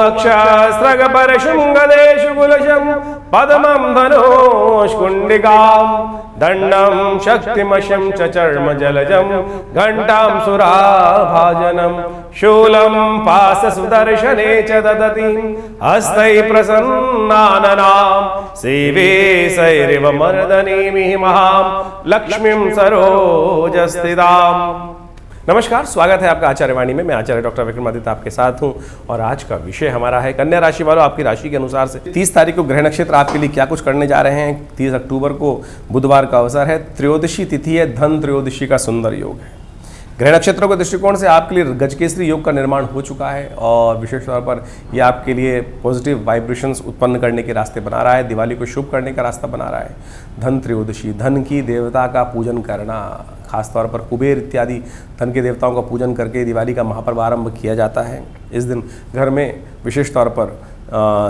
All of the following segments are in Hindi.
अक्षस्रगपरशृङ्गदेषु कुलशं पद्मं धनुष्कुण्डिकां दण्डं शक्तिमशं च चर्मजलजं घण्टां सुराभाजनं शूलं पाशसुदर्शने च ददति हस्तैः प्रसन्नाननां सेवे सैरिव मर्दनीमिः महां लक्ष्मीं सरोजस्थिताम्। नमस्कार, स्वागत है आपका आचार्य वाणी में। मैं आचार्य डॉक्टर विक्रमादित्य आपके साथ हूं और आज का विषय हमारा है कन्या राशि वालों। आपकी राशि के अनुसार से 30 तारीख को ग्रह नक्षत्र आपके लिए क्या कुछ करने जा रहे हैं। 30 अक्टूबर को बुधवार का अवसर है, त्रयोदशी तिथि है, धन त्रयोदशी का सुंदर योग है। ग्रह नक्षत्रों के दृष्टिकोण से आपके लिए गजकेसरी योग का निर्माण हो चुका है और विशेष तौर पर यह आपके लिए पॉजिटिव वाइब्रेशंस उत्पन्न करने के रास्ते बना रहा है, दिवाली को शुभ करने का रास्ता बना रहा है। धन त्रयोदशी, धन की देवता का पूजन करना, खासतौर पर कुबेर इत्यादि धन के देवताओं का पूजन करके दिवाली का महापर्व आरंभ किया जाता है। इस दिन घर में विशेष तौर पर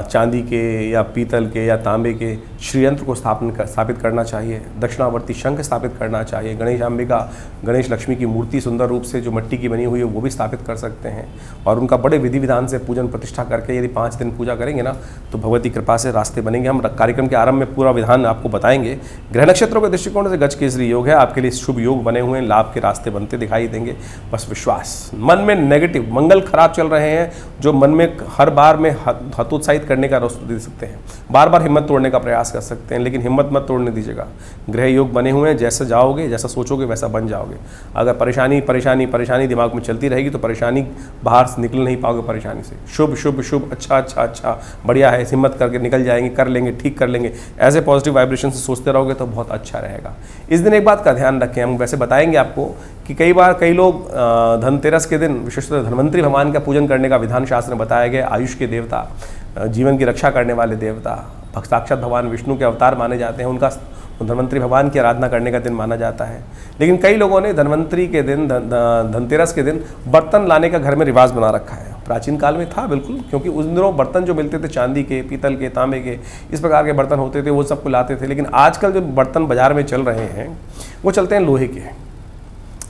चांदी के या पीतल के या तांबे के श्रीयंत्र को स्थापित करना चाहिए। दक्षिणावर्ती शंख स्थापित करना चाहिए। गणेश अंबिका, गणेश लक्ष्मी की मूर्ति सुंदर रूप से जो मिट्टी की बनी हुई है वो भी स्थापित कर सकते हैं और उनका बड़े विधि विधान से पूजन प्रतिष्ठा करके यदि 5 दिन पूजा करेंगे ना तो भगवती कृपा से रास्ते बनेंगे। हम कार्यक्रम के आरंभ में पूरा विधान आपको बताएंगे। ग्रह नक्षत्रों के दृष्टिकोण से गजकेसरी योग है, आपके लिए शुभ योग बने हुए हैं, लाभ के रास्ते बनते दिखाई देंगे। बस विश्वास, मन में नेगेटिव मंगल खराब चल रहे हैं जो मन में हर बार में हतोत्साहित करने का रास्ता दे सकते हैं, बार बार हिम्मत तोड़ने का प्रयास कर सकते हैं, लेकिन हिम्मत मत तोड़ने दीजिएगा। ग्रह योग बने हुए हैं, जैसे जाओगे जैसा सोचोगे वैसा बन जाओगे। अगर परेशानी दिमाग में चलती रहेगी तो परेशानी बाहर से निकल नहीं पाओगे परेशानी से। शुभ शुभ शुभ, अच्छा बढ़िया है, हिम्मत करके निकल जाएंगे, कर लेंगे, ठीक कर लेंगे। ऐसे पॉजिटिव वाइब्रेशन से सोचते रहोगे तो बहुत अच्छा रहेगा। इस दिन एक बात का ध्यान रखें, हम वैसे बताएंगे आपको कि कई लोग धनतेरस के दिन विशेषतः धन्वंतरी भगवान का पूजन करने का विधान शास्त्र में बताया गया। आयुष के देवता, जीवन की रक्षा करने वाले देवता, साक्षात भगवान विष्णु के अवतार माने जाते हैं, उनका धन्वंतरी भगवान की आराधना करने का दिन माना जाता है। लेकिन कई लोगों ने धन्वंतरी के दिन, धनतेरस के दिन बर्तन लाने का घर में रिवाज बना रखा है। प्राचीन काल में था बिल्कुल, क्योंकि उस दिनों बर्तन जो मिलते थे चांदी के, पीतल के, तांबे के, इस प्रकार के बर्तन होते थे, वो सबको लाते थे। लेकिन आजकल जो बर्तन बाजार में चल रहे हैं वो चलते हैं लोहे के।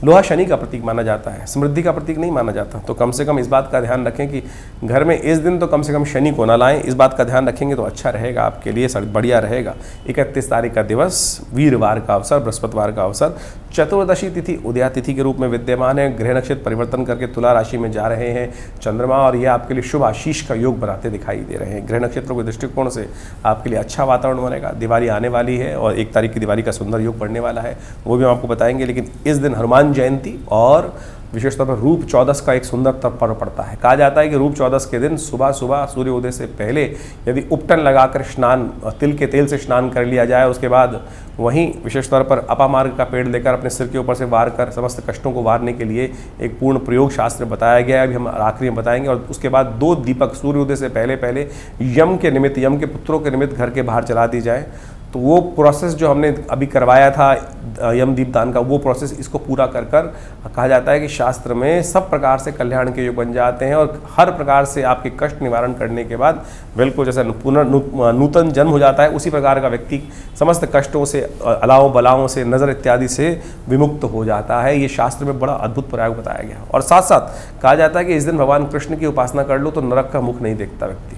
लोहा शनि का प्रतीक माना जाता है, समृद्धि का प्रतीक नहीं माना जाता। तो कम से कम इस बात का ध्यान रखें कि घर में इस दिन तो कम से कम शनि को ना लाएं। इस बात का ध्यान रखेंगे तो अच्छा रहेगा, आपके लिए बढ़िया रहेगा। 31 तारीख का दिवस वीरवार का अवसर, बृहस्पतिवार का अवसर, चतुर्दशी तिथि उदया तिथि के रूप में विद्यमान है। ग्रह नक्षत्र परिवर्तन करके तुला राशि में जा रहे हैं चंद्रमा और ये आपके लिए शुभ आशीष का योग बनाते दिखाई दे रहे हैं। ग्रह नक्षत्रों के दृष्टिकोण से आपके लिए अच्छा वातावरण बनेगा। दिवाली आने वाली है और 1 तारीख की दिवाली का सुंदर योग पड़ने वाला है, वो भी हम आपको बताएंगे। लेकिन इस दिन हनुमान जयंती और विशेष तौर पर रूप चौदस का एक सुंदर पर्व पड़ता है। कहा जाता है कि रूप चौदस के दिन सुबह सुबह सूर्योदय से पहले यदि उपटन लगाकर स्नान, तिल के तेल से स्नान कर लिया जाए, उसके बाद वहीं विशेष तौर पर अपामार्ग का पेड़ लेकर अपने सिर के ऊपर से वार कर समस्त कष्टों को वारने के लिए एक पूर्ण प्रयोग शास्त्र बताया गया है, अभी हम आखिरी में बताएंगे। और उसके बाद 2 दीपक सूर्योदय से पहले यम के निमित्त, यम के पुत्रों के निमित्त घर के बाहर जला दी जाए। तो वो प्रोसेस जो हमने अभी करवाया था यम दीपदान का, वो प्रोसेस इसको पूरा कर कहा जाता है कि शास्त्र में सब प्रकार से कल्याण के योग बन जाते हैं और हर प्रकार से आपके कष्ट निवारण करने के बाद बिल्कुल जैसे नूतन जन्म हो जाता है, उसी प्रकार का व्यक्ति समस्त कष्टों से, अलाओं बलाओं से, नज़र इत्यादि से विमुक्त हो जाता है। ये शास्त्र में बड़ा अद्भुत प्रयोग बताया गया। और साथ साथ कहा जाता है कि इस दिन भगवान कृष्ण की उपासना कर लो तो नरक का मुख नहीं देखता व्यक्ति।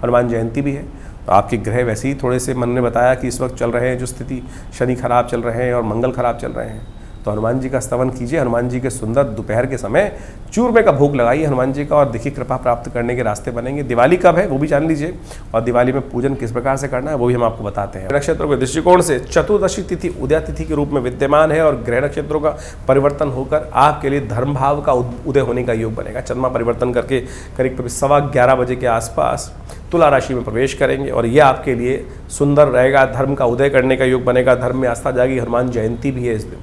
हनुमान जयंती भी है। तो आपके ग्रह वैसे ही थोड़े से, मन ने बताया कि इस वक्त चल रहे हैं जो स्थिति, शनि खराब चल रहे हैं और मंगल खराब चल रहे हैं, तो हनुमान जी का स्तवन कीजिए। हनुमान जी के सुंदर दोपहर के समय चूरमे का भोग लगाइए हनुमान जी का और देखिए कृपा प्राप्त करने के रास्ते बनेंगे। दिवाली कब है वो भी जान लीजिए और दिवाली में पूजन किस प्रकार से करना है वो भी हम आपको बताते हैं। नक्षत्रों के दृष्टिकोण से चतुर्दशी तिथि उदया तिथि के रूप में विद्यमान है और ग्रह नक्षत्रों का परिवर्तन होकर आपके लिए धर्म भाव का उदय होने का योग बनेगा। चंद्रमा परिवर्तन करके करीब 11:15 बजे के आसपास तुला राशि में प्रवेश करेंगे और ये आपके लिए सुंदर रहेगा। धर्म का उदय करने का योग बनेगा, धर्म में आस्था जाएगी। हनुमान जयंती भी है इस दिन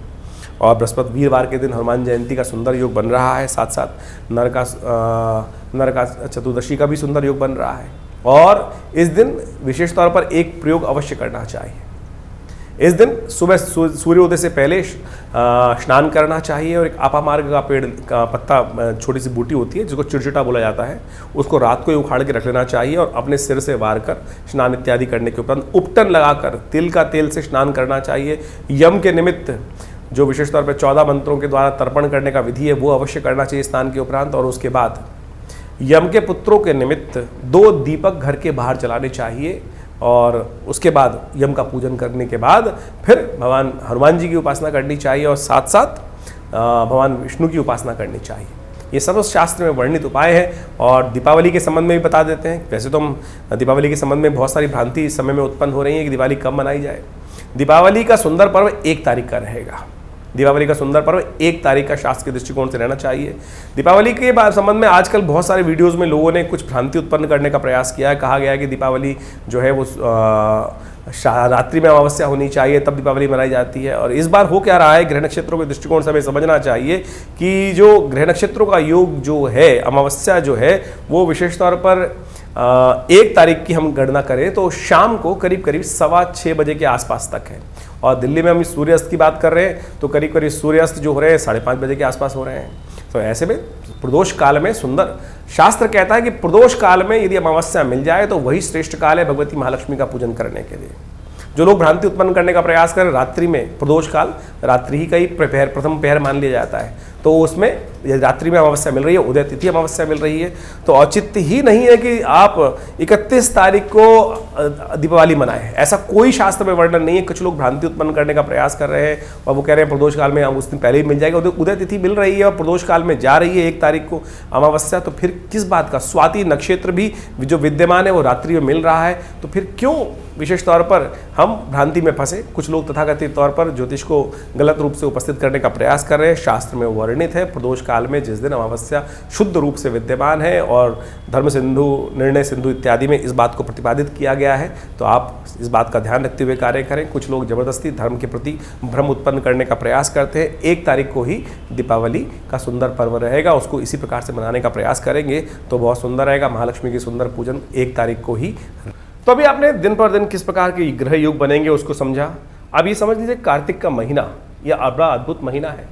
और बृहस्पति वीरवार के दिन हनुमान जयंती का सुंदर योग बन रहा है। साथ साथ नरका चतुर्दशी का भी सुंदर योग बन रहा है और इस दिन विशेष तौर पर एक प्रयोग अवश्य करना चाहिए। इस दिन सुबह सूर्योदय से पहले स्नान करना चाहिए और एक अपामार्ग का पेड़ का पत्ता, छोटी सी बूटी होती है जिसको चिड़चिटा बोला जाता है, उसको रात को ही उखाड़ के रख लेना चाहिए और अपने सिर से वार कर स्नान इत्यादि करने के उपरांत उपटन लगाकर तिल का तेल से स्नान करना चाहिए। यम के निमित्त जो विशेष तौर पर 14 मंत्रों के द्वारा तर्पण करने का विधि है वो अवश्य करना चाहिए स्नान के उपरांत। और उसके बाद यम के पुत्रों के निमित्त 2 दीपक घर के बाहर जलाने चाहिए और उसके बाद यम का पूजन करने के बाद फिर भगवान हनुमान जी की उपासना करनी चाहिए और साथ साथ भगवान विष्णु की उपासना करनी चाहिए। ये सब शास्त्र में वर्णित उपाय हैं और दीपावली के संबंध में भी बता देते हैं। वैसे तो हम दीपावली के संबंध में बहुत सारी भ्रांति इस समय में उत्पन्न हो रही है कि दिवाली कब मनाई जाए। दीपावली का सुंदर पर्व 1 तारीख का रहेगा। दीपावली का सुंदर पर्व 1 तारीख का शास्त्र के दृष्टिकोण से रहना चाहिए। दीपावली के संबंध में आजकल बहुत सारे वीडियोस में लोगों ने कुछ भ्रांति उत्पन्न करने का प्रयास किया है। कहा गया है कि दीपावली जो है वो रात्रि में अमावस्या होनी चाहिए तब दीपावली मनाई जाती है। और इस बार हो क्या रहा है, ग्रह नक्षत्रों के दृष्टिकोण से हमें समझना चाहिए कि जो ग्रह नक्षत्रों का योग जो है, अमावस्या जो है वो विशेष तौर पर 1 तारीख की हम गणना करें तो शाम को करीब करीब 6:15 बजे के आसपास तक है। और दिल्ली में हम इस सूर्यास्त की बात कर रहे हैं तो करीब करीब सूर्यास्त जो हो रहे हैं 5:30 बजे के आसपास हो रहे हैं। तो ऐसे में प्रदोष काल में सुंदर शास्त्र कहता है कि प्रदोष काल में यदि अमावस्या मिल जाए तो वही श्रेष्ठ काल है भगवती महालक्ष्मी का पूजन करने के लिए। जो लोग भ्रांति उत्पन्न करने का प्रयास करें रात्रि में, प्रदोष काल रात्रि ही का ही प्रथम पहर मान लिया जाता है, तो उसमें रात्रि में अमावस्या मिल रही है, उदय तिथि अमावस्या मिल रही है, तो औचित्य ही नहीं है कि आप 31 तारीख को दीपावली मनाएं। ऐसा कोई शास्त्र में वर्णन नहीं है। कुछ लोग भ्रांति उत्पन्न करने का प्रयास कर रहे हैं और वो कह रहे हैं प्रदोष काल में उस दिन पहले ही मिल जाएगा। उदय तिथि मिल रही है और प्रदोष काल में जा रही है 1 तारीख को अमावस्या, तो फिर किस बात का? स्वाति नक्षत्र भी जो विद्यमान है वो रात्रि में मिल रहा है, तो फिर क्यों विशेष तौर पर हम भ्रांति में फंसे? कुछ लोग तथाकथित तौर पर ज्योतिष को गलत रूप से उपस्थित करने का प्रयास कर रहे हैं। शास्त्र में वर्णित है प्रदोष काल में जिस दिन अमावस्या शुद्ध रूप से विद्यमान है और धर्म सिंधु, निर्णय सिंधु इत्यादि में इस बात को प्रतिपादित किया गया है, तो आप इस बात का ध्यान रखते हुए कार्य करें। कुछ लोग जबरदस्ती धर्म के प्रति भ्रम उत्पन्न करने का प्रयास करते हैं। 1 तारीख को ही दीपावली का सुंदर पर्व रहेगा, उसको इसी प्रकार से मनाने का प्रयास करेंगे तो बहुत सुंदर रहेगा। महालक्ष्मी की सुंदर पूजन 1 तारीख को ही। तो अभी आपने दिन पर दिन किस प्रकार के ग्रह योग बनेंगे उसको समझा। अब ये समझ लीजिए कार्तिक का महीना यह बड़ा अद्भुत महीना है।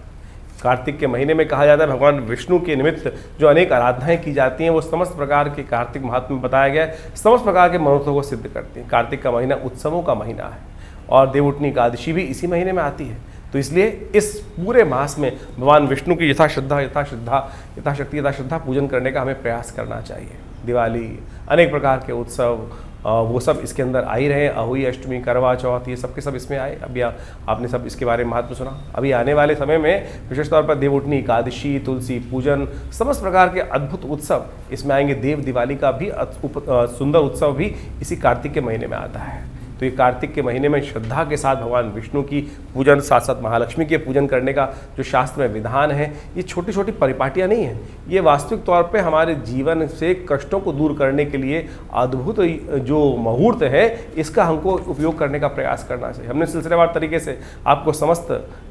कार्तिक के महीने में कहा जाता है भगवान विष्णु के निमित्त जो अनेक आराधनाएं की जाती हैं वो समस्त प्रकार के कार्तिक महात्म्य में बताया गया है, समस्त प्रकार के मनोरथों को सिद्ध करती हैं। कार्तिक का महीना उत्सवों का महीना है और देवउठनी एकादशी भी इसी महीने में आती है, तो इसलिए इस पूरे मास में भगवान विष्णु की यथाशक्ति यथाश्रद्धा पूजन करने का हमें प्रयास करना चाहिए। दिवाली, अनेक प्रकार के उत्सव वो सब इसके अंदर आ ही रहे हैं। अहोई अष्टमी, करवा चौथ, ये सब के सब इसमें आए। अभी आपने सब इसके बारे में महत्व सुना। अभी आने वाले समय में विशेष तौर पर देवउठनी एकादशी, तुलसी पूजन, समस्त प्रकार के अद्भुत उत्सव इसमें आएंगे। देव दिवाली का भी सुंदर उत्सव भी इसी कार्तिक के महीने में आता है। तो ये कार्तिक के महीने में श्रद्धा के साथ भगवान विष्णु की पूजन, साथ साथ महालक्ष्मी के पूजन करने का जो शास्त्र में विधान है, ये छोटी छोटी परिपाटियाँ नहीं हैं, ये वास्तविक तौर पे हमारे जीवन से कष्टों को दूर करने के लिए अद्भुत जो मुहूर्त है, इसका हमको उपयोग करने का प्रयास करना चाहिए। हमने सिलसिलेवार तरीके से आपको समस्त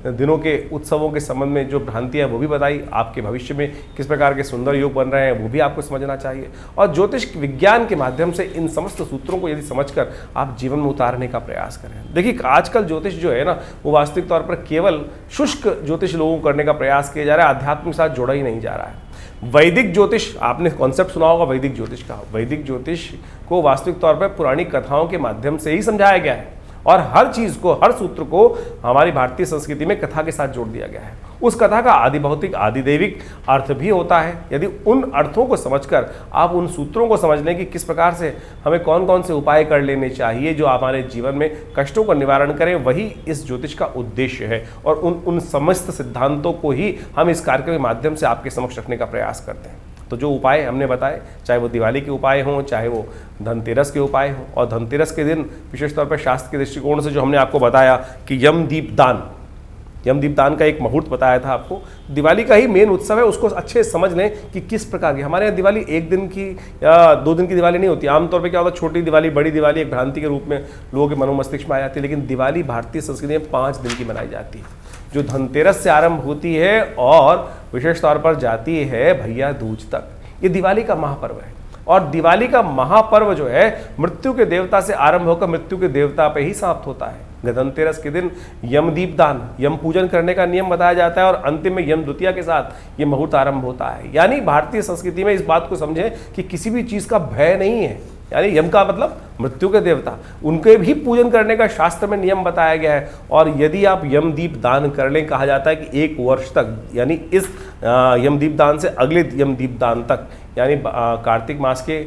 दिनों के उत्सवों के संबंध में जो भ्रांतियाँ वो भी बताई, आपके भविष्य में किस प्रकार के सुंदर योग बन रहे हैं वो भी आपको समझना चाहिए। और ज्योतिष विज्ञान के माध्यम से इन समस्त सूत्रों को यदि समझकर आप जीवन में उतारने का प्रयास करें। देखिए आजकल ज्योतिष जो है ना वो वास्तविक तौर पर केवल शुष्क ज्योतिष लोगों को करने का प्रयास किया जा रहा है, आध्यात्म के साथ जोड़ा ही नहीं जा रहा है। वैदिक ज्योतिष, आपने कॉन्सेप्ट सुना होगा वैदिक ज्योतिष का। वैदिक ज्योतिष को वास्तविक तौर पर पुरानी कथाओं के माध्यम से ही समझाया गया है और हर चीज को, हर सूत्र को हमारी भारतीय संस्कृति में कथा के साथ जोड़ दिया गया है। उस कथा का आदि भौतिक, आदि दैविक अर्थ भी होता है। यदि उन अर्थों को समझकर आप उन सूत्रों को समझ लें कि किस प्रकार से हमें कौन कौन से उपाय कर लेने चाहिए जो हमारे जीवन में कष्टों का निवारण करें, वही इस ज्योतिष का उद्देश्य है। और उन समस्त सिद्धांतों को ही हम इस कार्यक्रम के माध्यम से आपके समक्ष रखने का प्रयास करते हैं। तो जो उपाय हमने बताए, चाहे वो दिवाली के उपाय हों, चाहे वो धनतेरस के उपाय हों, और धनतेरस के दिन विशेष तौर पर शास्त्र के दृष्टिकोण से जो हमने आपको बताया कि यमदीप दान का एक मुहूर्त बताया था आपको। दिवाली का ही मेन उत्सव है, उसको अच्छे समझ लें कि किस प्रकार की हमारे यहाँ दिवाली 1 दिन की या 2 दिन की दिवाली नहीं होती। आमतौर पे क्या होता है, छोटी दिवाली, बड़ी दिवाली एक भ्रांति के रूप में लोगों के मनोमस्तिष्क में आ जाती है, लेकिन दिवाली भारतीय संस्कृति में 5 दिन की मनाई जाती है, जो धनतेरस से आरंभ होती है और विशेष तौर पर जाती है भैया दूज तक। ये दिवाली का महापर्व है और दिवाली का महापर्व जो है मृत्यु के देवता से आरंभ होकर मृत्यु के देवता पे ही समाप्त होता है। धनतेरस के दिन यमदीप दान, यम पूजन करने का नियम बताया जाता है और अंतिम में यम द्वितीया के साथ ये मुहूर्त आरंभ होता है। यानी भारतीय संस्कृति में इस बात को समझें कि किसी भी चीज का भय नहीं है। यानी यम का मतलब मृत्यु के देवता, उनके भी पूजन करने का शास्त्र में नियम बताया गया है। और यदि आप यमदीप दान कर लें, कहा जाता है कि 1 वर्ष तक, यानी इस यमदीप दान से अगले यमदीप दान तक यानी कार्तिक मास के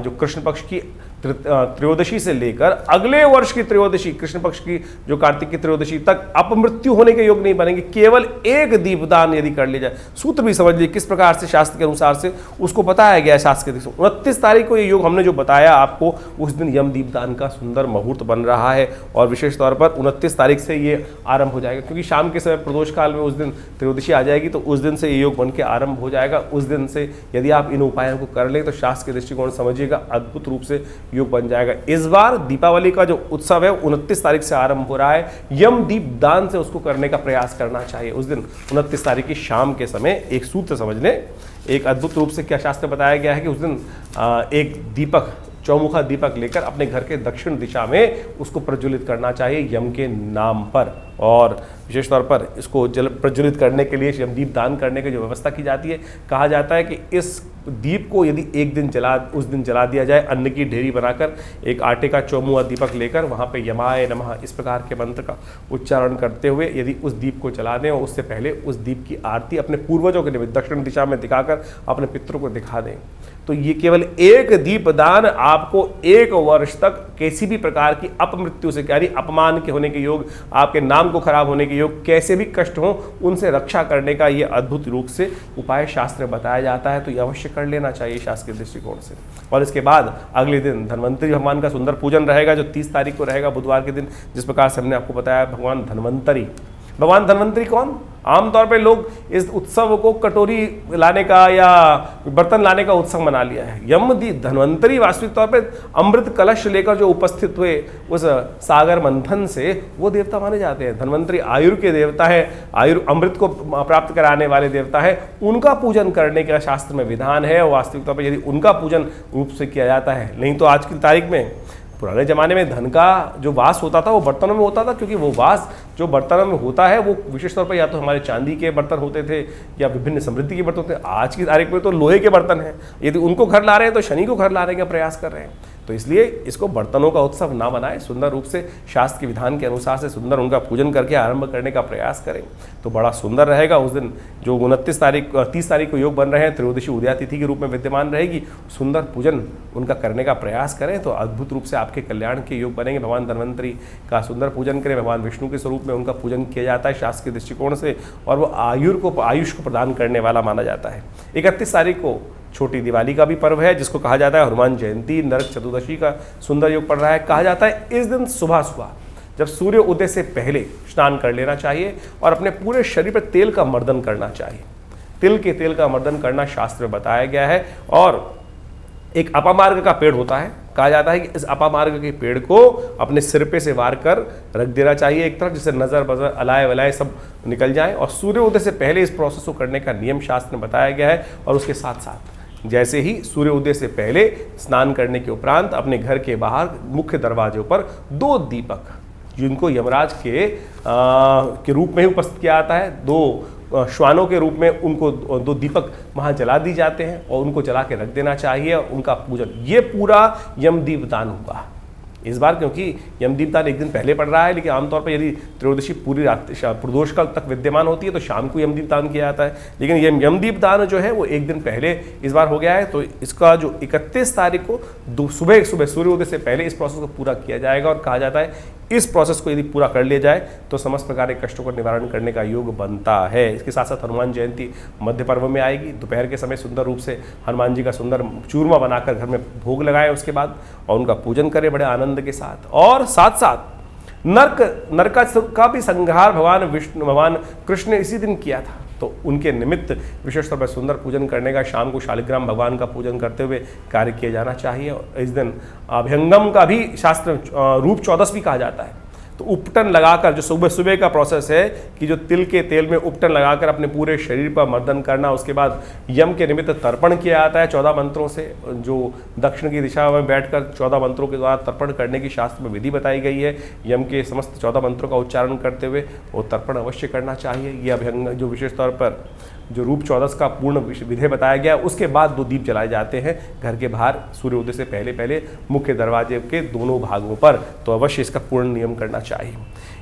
जो कृष्ण पक्ष की त्रयोदशी से लेकर अगले वर्ष की त्रयोदशी, कृष्ण पक्ष की जो कार्तिक की त्रयोदशी तक अपमृत्यु होने के योग नहीं बनेंगे। केवल एक दीपदान यदि कर लिया जाए, सूत्र भी समझ लीजिए किस प्रकार से शास्त्र के अनुसार से उसको बताया गया है। शास्त्र के 29 तारीख को ये योग हमने जो बताया आपको, उस दिन यम दीपदान का सुंदर मुहूर्त बन रहा है और विशेष तौर पर 29 तारीख से ये आरंभ हो जाएगा, क्योंकि शाम के समय प्रदोष काल में उस दिन त्रयोदशी आ जाएगी, तो उस दिन से ये योग बन के आरंभ हो जाएगा। उस दिन से यदि आप इन उपायों को कर लें तो शास्त्र के दृष्टिकोण समझिएगा अद्भुत रूप से योग बन जाएगा। इस बार दीपावली का जो उत्सव है 29 तारीख से आरंभ हो रहा है। यम दीपदान से उसको करने का प्रयास करना चाहिए। उस दिन 29 तारीख की शाम के समय एक सूत्र समझ लें, एक अद्भुत रूप से क्या शास्त्र बताया गया है कि उस दिन एक दीपक, चौमुखा दीपक लेकर अपने घर के दक्षिण दिशा में उसको प्रज्वलित करना चाहिए यम के नाम पर। और विशेष तौर पर इसको प्रज्वलित करने के लिए यम दीप दान करने की जो व्यवस्था की जाती है, कहा जाता है कि इस दीप को यदि एक दिन उस दिन जला दिया जाए, अन्न की ढेरी बनाकर एक आटे का चौमुखा दीपक लेकर वहाँ पे यमाय नमः इस प्रकार के मंत्र का उच्चारण करते हुए यदि उस दीप को जला दें और उससे पहले उस दीप की आरती अपने पूर्वजों के निमित्त दक्षिण दिशा में दिखाकर अपने पितरों को दिखा दें, तो ये केवल एक दीपदान आपको 1 वर्ष तक किसी भी प्रकार की अपमृत्यु से, यानी अपमान के होने के योग, आपके नाम को खराब होने के योग, कैसे भी कष्ट हो उनसे रक्षा करने का ये अद्भुत रूप से उपाय शास्त्र में बताया जाता है। तो ये अवश्य कर लेना चाहिए शास्त्र के दृष्टिकोण से। और इसके बाद अगले दिन धन्वंतरी भगवान का सुंदर पूजन रहेगा, जो 30 तारीख को रहेगा बुधवार के दिन। जिस प्रकार से हमने आपको बताया भगवान धन्वंतरी कौन? आमतौर पे लोग इस उत्सव को कटोरी लाने का या बर्तन लाने का उत्सव मना लिया है। धन्वंतरी वास्तविक तौर पे अमृत कलश लेकर जो उपस्थित हुए उस सागर मंथन से वो देवता माने जाते हैं। धन्वंतरी आयुर के देवता है, अमृत को प्राप्त कराने वाले देवता है, उनका पूजन करने का शास्त्र में विधान है। और वास्तविक तौर पर यदि उनका पूजन रूप से किया जाता है, नहीं तो आज की तारीख में, पुराने ज़माने में धन का जो वास होता था वो बर्तनों में होता था, क्योंकि वो वास जो बर्तनों में होता है वो विशेष तौर पर या तो हमारे चांदी के बर्तन होते थे या विभिन्न समृद्धि के बर्तन होते थे। आज की तारीख में तो लोहे के बर्तन हैं। यदि उनको घर ला रहे हैं तो शनि को घर लाने का प्रयास कर रहे हैं। तो इसलिए इसको बर्तनों का उत्सव ना बनाएं, सुंदर रूप से शास्त्र के विधान के अनुसार से सुंदर उनका पूजन करके आरंभ करने का प्रयास करें तो बड़ा सुंदर रहेगा। उस दिन जो 30 तारीख को योग बन रहे हैं, त्रयोदशी उदया तिथि के रूप में विद्यमान रहेगी, सुंदर पूजन उनका करने का प्रयास करें तो अद्भुत रूप से आपके कल्याण के योग बनेंगे। भगवान धन्वंतरी का सुंदर पूजन करें। भगवान विष्णु के स्वरूप में उनका पूजन किया जाता है शास्त्र के दृष्टिकोण से, और वो आयुष को प्रदान करने वाला माना जाता है। 31 तारीख को छोटी दिवाली का भी पर्व है, जिसको कहा जाता है हनुमान जयंती। नरक चतुर्दशी का सुंदर योग पड़ रहा है। कहा जाता है इस दिन सुबह सुबह जब सूर्य उदय से पहले स्नान कर लेना चाहिए और अपने पूरे शरीर पर तेल का मर्दन करना चाहिए। तिल के तेल का मर्दन करना शास्त्र में बताया गया है। और एक अपामार्ग का पेड़ होता है, कहा जाता है कि इस अपामार्ग के पेड़ को अपने सिर पे से वार कर रख देना चाहिए एक तरफ, जिससे नज़र बजर अलाय वलाय सब निकल जाए। और सूर्य उदय से पहले इस प्रोसेस को करने का नियम शास्त्र में बताया गया है। और उसके साथ साथ जैसे ही सूर्य उदय से पहले स्नान करने के उपरांत अपने घर के बाहर मुख्य दरवाजों पर 2 दीपक, जिनको यमराज के रूप में ही उपस्थित किया जाता है, 2 श्वानों के रूप में उनको 2 दीपक वहाँ जला दी जाते हैं और उनको जला के रख देना चाहिए। उनका पूजन, ये पूरा यम दीपदान होगा इस बार, क्योंकि यम दीपदान एक दिन पहले पड़ रहा है। लेकिन आमतौर पर यदि त्रयोदशी पूरी रात प्रदोष काल तक विद्यमान होती है तो शाम को यम दीपदान किया जाता है। लेकिन ये यम दीपदान जो है वो एक दिन पहले इस बार हो गया है। तो इसका जो 31 तारीख को सुबह सूर्योदय से पहले इस प्रोसेस को पूरा किया जाएगा। और कहा जाता है इस प्रोसेस को यदि पूरा कर लिया जाए तो समस्त प्रकार के कष्टों का निवारण करने का योग बनता है। इसके साथ साथ हनुमान जयंती मध्य पर्व में आएगी। दोपहर के समय सुंदर रूप से हनुमान जी का सुंदर चूरमा बनाकर घर में भोग लगाएं उसके बाद, और उनका पूजन करें बड़े आनंद के साथ। और साथ साथ नरक का भी संहार भगवान कृष्ण ने इसी दिन किया था, तो उनके निमित्त विशेष तौर पर सुंदर पूजन करने का, शाम को शालिग्राम भगवान का पूजन करते हुए कार्य किया जाना चाहिए। और इस दिन अभ्यंगम का भी शास्त्र रूप 14 भी कहा जाता है। तो उपटन लगाकर, जो सुबह सुबह का प्रोसेस है कि जो तिल के तेल में उपटन लगाकर अपने पूरे शरीर पर मर्दन करना, उसके बाद यम के निमित्त तर्पण किया जाता है 14 मंत्रों से, जो दक्षिण की दिशा में बैठकर 14 मंत्रों के द्वारा तर्पण करने की शास्त्र में विधि बताई गई है। यम के समस्त 14 मंत्रों का उच्चारण करते हुए वो तर्पण अवश्य करना चाहिए। ये अभ्यंग जो विशेष तौर पर जो रूप 14 का पूर्ण विधि बताया गया, उसके बाद 2 दीप जलाए जाते हैं घर के बाहर सूर्योदय से पहले मुख्य दरवाजे के दोनों भागों पर। तो अवश्य इसका पूर्ण नियम करना चाहिए।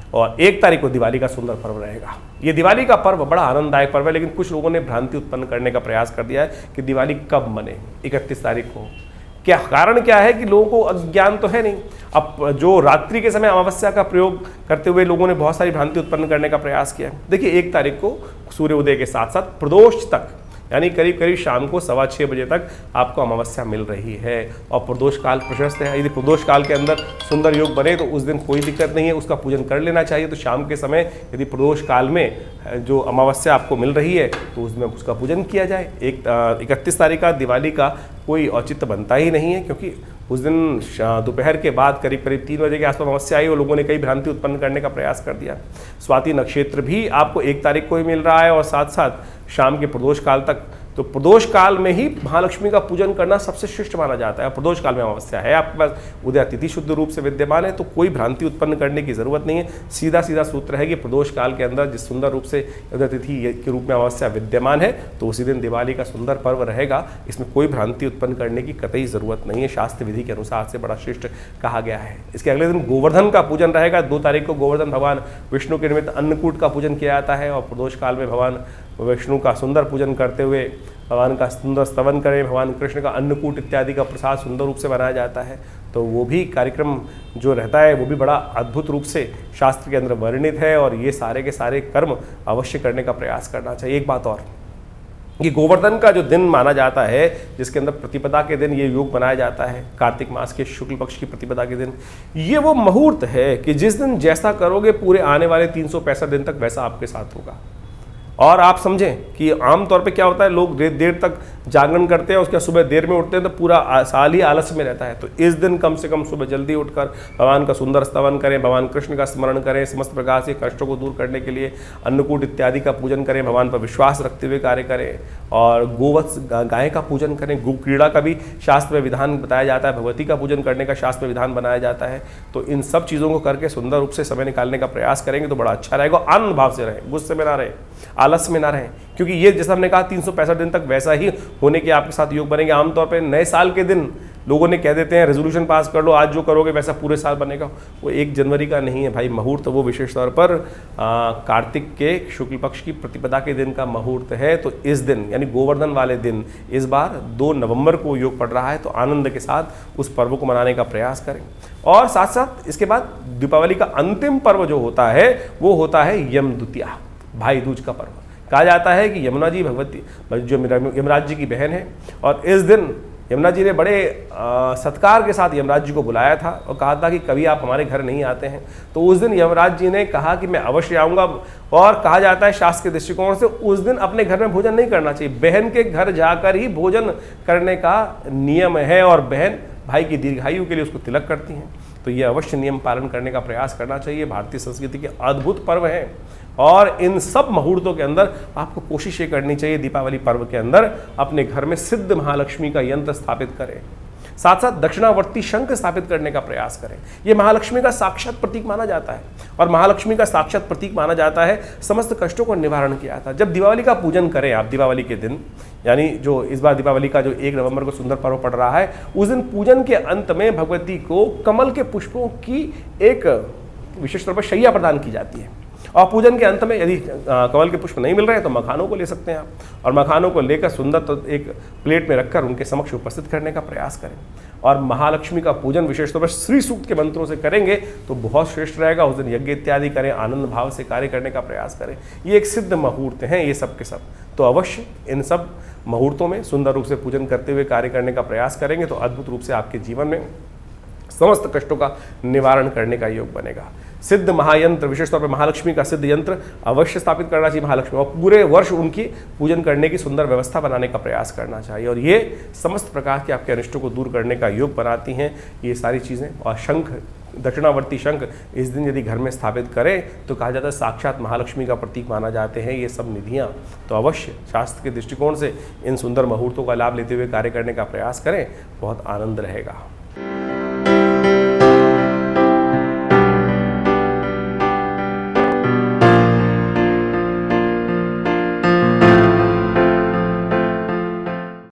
और 1 तारीख को दिवाली का सुंदर पर्व रहेगा। ये दिवाली का पर्व बड़ा आनंददायक पर्व है, लेकिन कुछ लोगों ने भ्रांति उत्पन्न करने का प्रयास कर दिया है कि दिवाली कब मने, 31 तारीख को। क्या कारण क्या है कि लोगों को अज्ञान तो है नहीं। अब जो रात्रि के समय अमावस्या का प्रयोग करते हुए लोगों ने बहुत सारी भ्रांति उत्पन्न करने का प्रयास किया है। देखिए 1 तारीख को सूर्योदय के साथ साथ प्रदोष तक, यानी करीब करीब शाम को 6:15 बजे तक आपको अमावस्या मिल रही है और प्रदोष काल प्रशस्त है। यदि प्रदोष काल के अंदर सुंदर योग बने तो उस दिन कोई दिक्कत नहीं है, उसका पूजन कर लेना चाहिए। तो शाम के समय यदि प्रदोष काल में जो अमावस्या आपको मिल रही है तो उसमें उसका पूजन किया जाए। 31 तारीख का दिवाली का कोई औचित्य बनता ही नहीं है, क्योंकि उस दिन दोपहर के बाद करीब करीब 3 बजे के आसपास अमावस्या आई और लोगों ने कई भ्रांति उत्पन्न करने का प्रयास कर दिया। स्वाति नक्षत्र भी आपको 1 तारीख को ही मिल रहा है और साथ साथ शाम के प्रदोष काल तक। तो प्रदोष काल में ही महालक्ष्मी का पूजन करना सबसे श्रेष्ठ माना जाता है। प्रदोष काल में अमावस्या है आपके पास, उदय तिथि शुद्ध रूप से विद्यमान है, तो कोई भ्रांति उत्पन्न करने की जरूरत नहीं है। सीधा सीधा सूत्र है कि प्रदोष काल के अंदर जिस सुंदर रूप से उदय तिथि के रूप में अमावस्या विद्यमान है तो उसी दिन दिवाली का सुंदर पर्व रहेगा। इसमें कोई भ्रांति उत्पन्न करने की कतई जरूरत नहीं है, शास्त्र विधि के अनुसार से बड़ा श्रेष्ठ कहा गया है। इसके अगले दिन गोवर्धन का पूजन रहेगा। 2 तारीख को गोवर्धन भगवान विष्णु के निमित्त अन्नकूट का पूजन किया जाता है और प्रदोष काल में भगवान विष्णु का सुंदर पूजन करते हुए भगवान का सुंदर स्तवन करें, भगवान कृष्ण का अन्नकूट इत्यादि का प्रसाद सुंदर रूप से बनाया जाता है। तो वो भी कार्यक्रम जो रहता है वो भी बड़ा अद्भुत रूप से शास्त्र के अंदर वर्णित है और ये सारे के सारे कर्म अवश्य करने का प्रयास करना चाहिए। एक बात और, ये गोवर्धन का जो दिन माना जाता है, जिसके अंदर प्रतिपदा के दिन ये योग बनाया जाता है, कार्तिक मास के शुक्ल पक्ष की प्रतिपदा के दिन, ये वो मुहूर्त है कि जिस दिन जैसा करोगे पूरे आने वाले 365 दिन तक वैसा आपके साथ होगा। और आप समझें कि आमतौर पे क्या होता है, लोग देर तक जागरण करते हैं, उसके सुबह देर में उठते हैं तो पूरा साल ही आलस्य में रहता है। तो इस दिन कम से कम सुबह जल्दी उठकर भगवान का सुंदर स्तवन करें, भगवान कृष्ण का स्मरण करें, समस्त प्रकार से कष्टों को दूर करने के लिए अन्नकूट इत्यादि का पूजन करें, भगवान पर विश्वास रखते हुए कार्य करें और गोवत्स गाय का पूजन करें। गो क्रीड़ा का भी शास्त्र में विधान बताया जाता है, भगवती का पूजन करने का शास्त्र में विधान बनाया जाता है। तो इन सब चीज़ों को करके सुंदर रूप से समय निकालने का प्रयास करेंगे तो बड़ा अच्छा रहेगा। आनंद भाव से रहें, गुस्से में ना रहें, आलस्य में ना रहें, क्योंकि ये जैसा हमने कहा 365 दिन तक वैसा ही होने के आपके साथ योग बनेंगे। आमतौर पे नए साल के दिन लोगों ने कह देते हैं रेजोल्यूशन पास कर लो, आज जो करोगे वैसा पूरे साल बनेगा। वो 1 जनवरी का नहीं है भाई मुहूर्त, तो वो विशेष तौर पर कार्तिक के शुक्ल पक्ष की प्रतिपदा के दिन का मुहूर्त है। तो इस दिन यानी गोवर्धन वाले दिन इस बार 2 नवंबर को योग पड़ रहा है, तो आनंद के साथ उस पर्व को मनाने का प्रयास करें। और साथ साथ इसके बाद दीपावली का अंतिम पर्व जो होता है वो होता है यम द्वितीया, भाई दूज का पर्व। कहा जाता है कि यमुना जी भगवती जो यमराज जी की बहन है और इस दिन यमुना जी ने बड़े सत्कार के साथ यमराज जी को बुलाया था और कहा था कि कभी आप हमारे घर नहीं आते हैं। तो उस दिन यमराज जी ने कहा कि मैं अवश्य आऊँगा। और कहा जाता है शास्त्र के दृष्टिकोण से उस दिन अपने घर में भोजन नहीं करना चाहिए, बहन के घर जाकर ही भोजन करने का नियम है और बहन भाई की दीर्घायु के लिए उसको तिलक करती हैं। तो ये अवश्य नियम पालन करने का प्रयास करना चाहिए। भारतीय संस्कृति के अद्भुत पर्व हैं और इन सब मुहूर्तों के अंदर आपको कोशिश ये करनी चाहिए दीपावली पर्व के अंदर अपने घर में सिद्ध महालक्ष्मी का यंत्र स्थापित करें, साथ साथ दक्षिणावर्ती शंख स्थापित करने का प्रयास करें। ये महालक्ष्मी का साक्षात प्रतीक माना जाता है और महालक्ष्मी का साक्षात प्रतीक माना जाता है समस्त कष्टों को निवारण किया था। जब दिवाली का पूजन करें आप दीपावली के दिन, यानी जो इस बार दीपावली का जो 1 नवंबर को सुंदर पर्व पड़ रहा है, उस दिन पूजन के अंत में भगवती को कमल के पुष्पों की एक विशेष तौर पर शैया प्रदान की जाती है। और पूजन के अंत में यदि कमल के पुष्प नहीं मिल रहे हैं तो मखानों को ले सकते हैं आप और मखानों को लेकर सुंदर तो एक प्लेट में रखकर उनके समक्ष उपस्थित करने का प्रयास करें। और महालक्ष्मी का पूजन विशेष तौर पर श्री सूक्त के मंत्रों से करेंगे तो बहुत श्रेष्ठ रहेगा। उस दिन यज्ञ इत्यादि करें, आनंद भाव से कार्य करने का प्रयास करें। ये एक सिद्ध मुहूर्त हैं ये सब के सब, तो अवश्य इन सब मुहूर्तों में सुंदर रूप से पूजन करते हुए कार्य करने का प्रयास करेंगे तो अद्भुत रूप से आपके जीवन में समस्त कष्टों का निवारण करने का योग बनेगा। सिद्ध महायंत्र, विशेष तौर पर महालक्ष्मी का सिद्ध यंत्र अवश्य स्थापित करना चाहिए महालक्ष्मी, और पूरे वर्ष उनकी पूजन करने की सुंदर व्यवस्था बनाने का प्रयास करना चाहिए। और ये समस्त प्रकार के आपके अनिष्टों को दूर करने का योग बनाती हैं ये सारी चीज़ें। और शंख, दक्षिणावर्ती शंख इस दिन यदि घर में स्थापित करें तो कहा जाता है साक्षात महालक्ष्मी का प्रतीक माना जाते हैं ये सब निधियाँ। तो अवश्य शास्त्र के दृष्टिकोण से इन सुंदर मुहूर्तों का लाभ लेते हुए कार्य करने का प्रयास करें, बहुत आनंद रहेगा।